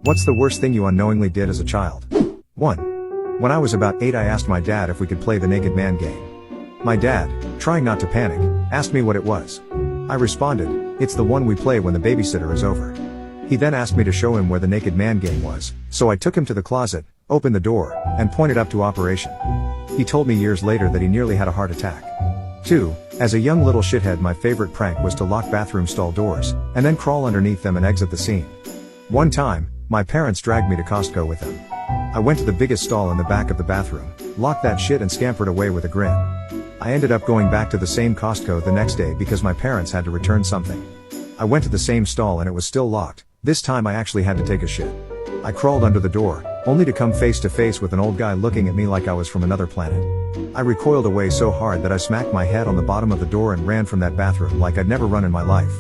What's the worst thing you unknowingly did as a child? 1. When I was about 8, I asked my dad if we could play the naked man game. My dad, trying not to panic, asked me what it was. I responded, "It's the one we play when the babysitter is over." He then asked me to show him where the naked man game was, so I took him to the closet, opened the door, and pointed up to operation. He told me years later that he nearly had a heart attack. 2. As a young little shithead, my favorite prank was to lock bathroom stall doors, and then crawl underneath them and exit the scene. One time, my parents dragged me to Costco with them. I went to the biggest stall in the back of the bathroom, locked that shit and scampered away with a grin. I ended up going back to the same Costco the next day because my parents had to return something. I went to the same stall and it was still locked. This time I actually had to take a shit. I crawled under the door, only to come face to face with an old guy looking at me like I was from another planet. I recoiled away so hard that I smacked my head on the bottom of the door and ran from that bathroom like I'd never run in my life.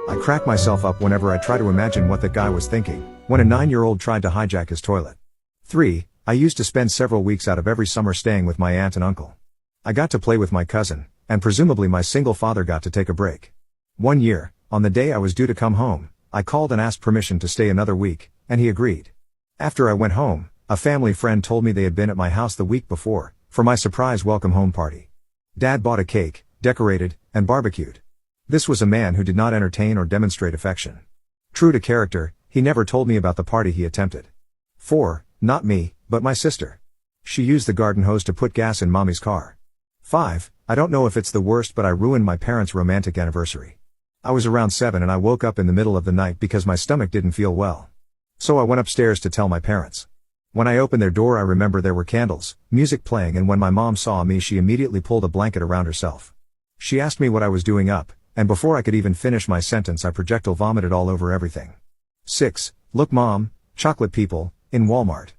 I crack myself up whenever I try to imagine what that guy was thinking when a 9-year-old tried to hijack his toilet. 3. I used to spend several weeks out of every summer staying with my aunt and uncle. I got to play with my cousin, and presumably my single father got to take a break. One year, on the day I was due to come home, I called and asked permission to stay another week, and he agreed. After I went home, a family friend told me they had been at my house the week before, for my surprise welcome home party. Dad bought a cake, decorated, and barbecued. This was a man who did not entertain or demonstrate affection. True to character, he never told me about the party he attempted. 4. Not me, but my sister. She used the garden hose to put gas in mommy's car. 5. I don't know if it's the worst, but I ruined my parents' romantic anniversary. I was around 7 and I woke up in the middle of the night because my stomach didn't feel well. So I went upstairs to tell my parents. When I opened their door, I remember there were candles, music playing, and when my mom saw me, she immediately pulled a blanket around herself. She asked me what I was doing up, and before I could even finish my sentence, I projectile vomited all over everything. 6. Look, Mom, chocolate people, in Walmart.